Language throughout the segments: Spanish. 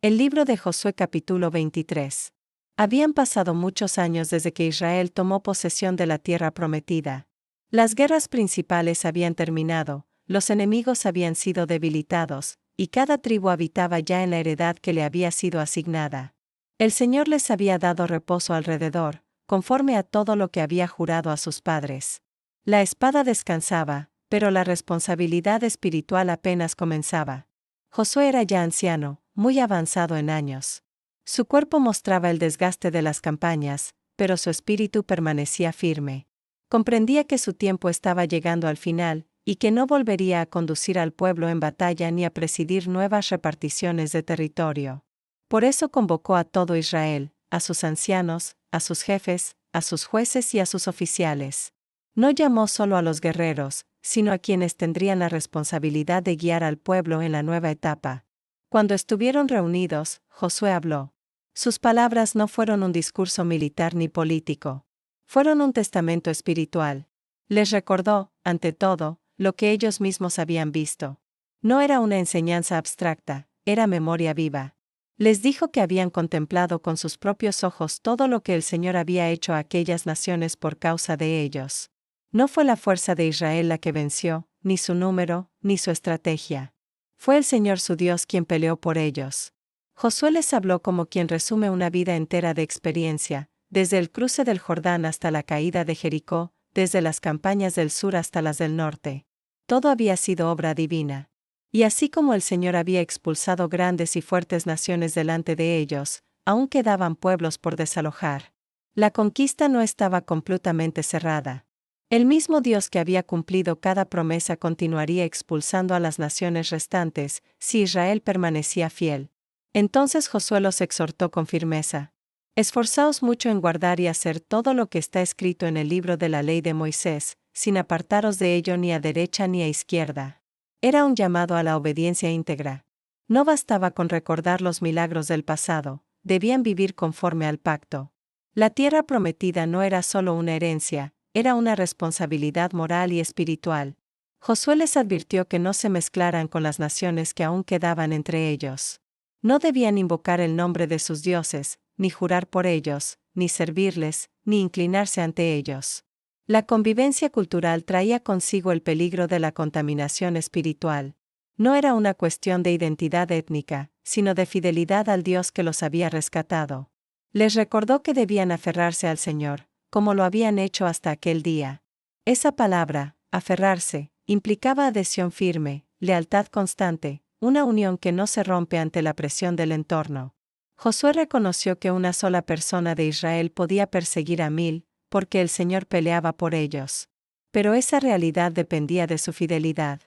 El libro de Josué capítulo 23. Habían pasado muchos años desde que Israel tomó posesión de la tierra prometida. Las guerras principales habían terminado, los enemigos habían sido debilitados, y cada tribu habitaba ya en la heredad que le había sido asignada. El Señor les había dado reposo alrededor, conforme a todo lo que había jurado a sus padres. La espada descansaba, pero la responsabilidad espiritual apenas comenzaba. Josué era ya anciano, muy avanzado en años. Su cuerpo mostraba el desgaste de las campañas, pero su espíritu permanecía firme. Comprendía que su tiempo estaba llegando al final, y que no volvería a conducir al pueblo en batalla ni a presidir nuevas reparticiones de territorio. Por eso convocó a todo Israel, a sus ancianos, a sus jefes, a sus jueces y a sus oficiales. No llamó solo a los guerreros, sino a quienes tendrían la responsabilidad de guiar al pueblo en la nueva etapa. Cuando estuvieron reunidos, Josué habló. Sus palabras no fueron un discurso militar ni político. Fueron un testamento espiritual. Les recordó, ante todo, lo que ellos mismos habían visto. No era una enseñanza abstracta, era memoria viva. Les dijo que habían contemplado con sus propios ojos todo lo que el Señor había hecho a aquellas naciones por causa de ellos. No fue la fuerza de Israel la que venció, ni su número, ni su estrategia. Fue el Señor su Dios quien peleó por ellos. Josué les habló como quien resume una vida entera de experiencia, desde el cruce del Jordán hasta la caída de Jericó, desde las campañas del sur hasta las del norte. Todo había sido obra divina. Y así como el Señor había expulsado grandes y fuertes naciones delante de ellos, aún quedaban pueblos por desalojar. La conquista no estaba completamente cerrada. El mismo Dios que había cumplido cada promesa continuaría expulsando a las naciones restantes, si Israel permanecía fiel. Entonces Josué los exhortó con firmeza. Esforzaos mucho en guardar y hacer todo lo que está escrito en el libro de la ley de Moisés, sin apartaros de ello ni a derecha ni a izquierda. Era un llamado a la obediencia íntegra. No bastaba con recordar los milagros del pasado, debían vivir conforme al pacto. La tierra prometida no era solo una herencia, era una responsabilidad moral y espiritual. Josué les advirtió que no se mezclaran con las naciones que aún quedaban entre ellos. No debían invocar el nombre de sus dioses, ni jurar por ellos, ni servirles, ni inclinarse ante ellos. La convivencia cultural traía consigo el peligro de la contaminación espiritual. No era una cuestión de identidad étnica, sino de fidelidad al Dios que los había rescatado. Les recordó que debían aferrarse al Señor, como lo habían hecho hasta aquel día. Esa palabra, aferrarse, implicaba adhesión firme, lealtad constante, una unión que no se rompe ante la presión del entorno. Josué reconoció que una sola persona de Israel podía perseguir a 1000, porque el Señor peleaba por ellos. Pero esa realidad dependía de su fidelidad.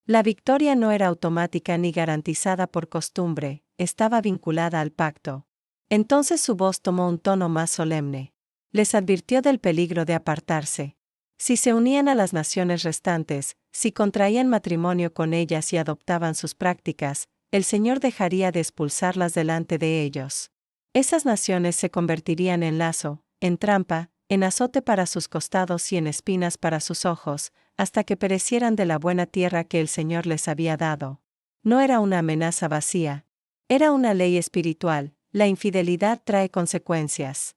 La victoria no era automática ni garantizada por costumbre, estaba vinculada al pacto. Entonces su voz tomó un tono más solemne. Les advirtió del peligro de apartarse. Si se unían a las naciones restantes, si contraían matrimonio con ellas y adoptaban sus prácticas, el Señor dejaría de expulsarlas delante de ellos. Esas naciones se convertirían en lazo, en trampa, en azote para sus costados y en espinas para sus ojos, hasta que perecieran de la buena tierra que el Señor les había dado. No era una amenaza vacía. Era una ley espiritual, la infidelidad trae consecuencias.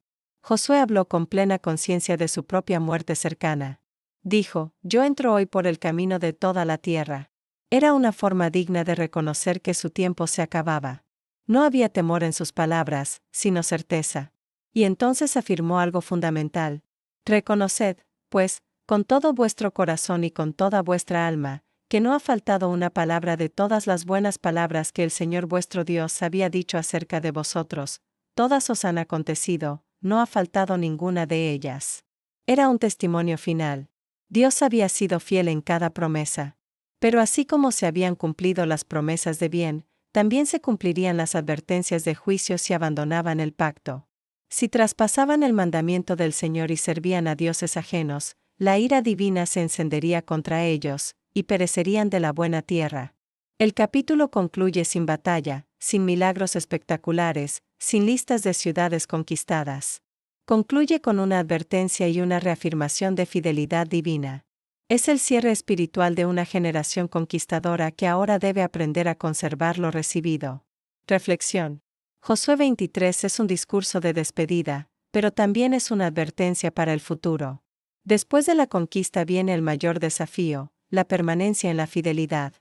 Josué habló con plena conciencia de su propia muerte cercana. Dijo, yo entro hoy por el camino de toda la tierra. Era una forma digna de reconocer que su tiempo se acababa. No había temor en sus palabras, sino certeza. Y entonces afirmó algo fundamental. Reconoced, pues, con todo vuestro corazón y con toda vuestra alma, que no ha faltado una palabra de todas las buenas palabras que el Señor vuestro Dios había dicho acerca de vosotros, todas os han acontecido, no ha faltado ninguna de ellas. Era un testimonio final. Dios había sido fiel en cada promesa. Pero así como se habían cumplido las promesas de bien, también se cumplirían las advertencias de juicio si abandonaban el pacto. Si traspasaban el mandamiento del Señor y servían a dioses ajenos, la ira divina se encendería contra ellos, y perecerían de la buena tierra. El capítulo concluye sin batalla, sin milagros espectaculares, sin listas de ciudades conquistadas. Concluye con una advertencia y una reafirmación de fidelidad divina. Es el cierre espiritual de una generación conquistadora que ahora debe aprender a conservar lo recibido. Reflexión. Josué 23 es un discurso de despedida, pero también es una advertencia para el futuro. Después de la conquista viene el mayor desafío, la permanencia en la fidelidad.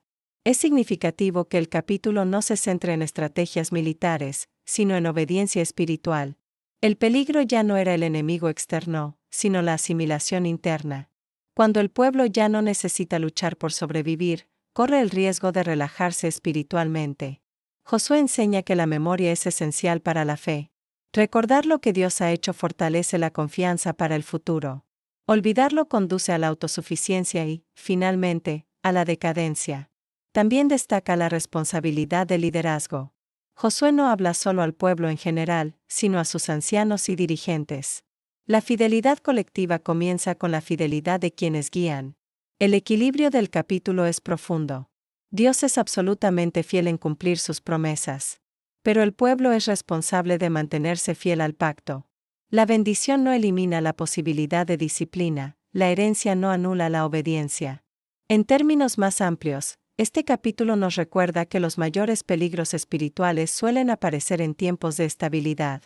Es significativo que el capítulo no se centre en estrategias militares, sino en obediencia espiritual. El peligro ya no era el enemigo externo, sino la asimilación interna. Cuando el pueblo ya no necesita luchar por sobrevivir, corre el riesgo de relajarse espiritualmente. Josué enseña que la memoria es esencial para la fe. Recordar lo que Dios ha hecho fortalece la confianza para el futuro. Olvidarlo conduce a la autosuficiencia y, finalmente, a la decadencia. También destaca la responsabilidad del liderazgo. Josué no habla solo al pueblo en general, sino a sus ancianos y dirigentes. La fidelidad colectiva comienza con la fidelidad de quienes guían. El equilibrio del capítulo es profundo. Dios es absolutamente fiel en cumplir sus promesas. Pero el pueblo es responsable de mantenerse fiel al pacto. La bendición no elimina la posibilidad de disciplina, la herencia no anula la obediencia. En términos más amplios, este capítulo nos recuerda que los mayores peligros espirituales suelen aparecer en tiempos de estabilidad.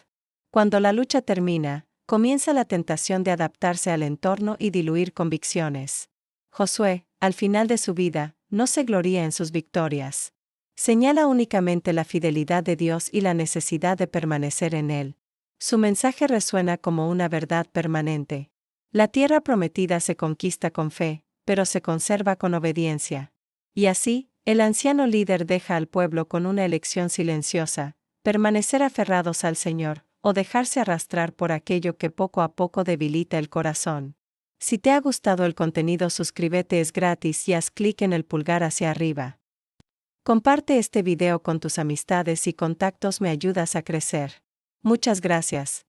Cuando la lucha termina, comienza la tentación de adaptarse al entorno y diluir convicciones. Josué, al final de su vida, no se gloría en sus victorias. Señala únicamente la fidelidad de Dios y la necesidad de permanecer en Él. Su mensaje resuena como una verdad permanente. La tierra prometida se conquista con fe, pero se conserva con obediencia. Y así, el anciano líder deja al pueblo con una elección silenciosa: permanecer aferrados al Señor, o dejarse arrastrar por aquello que poco a poco debilita el corazón. Si te ha gustado el contenido, suscríbete, es gratis y haz clic en el pulgar hacia arriba. Comparte este video con tus amistades y contactos, me ayudas a crecer. Muchas gracias.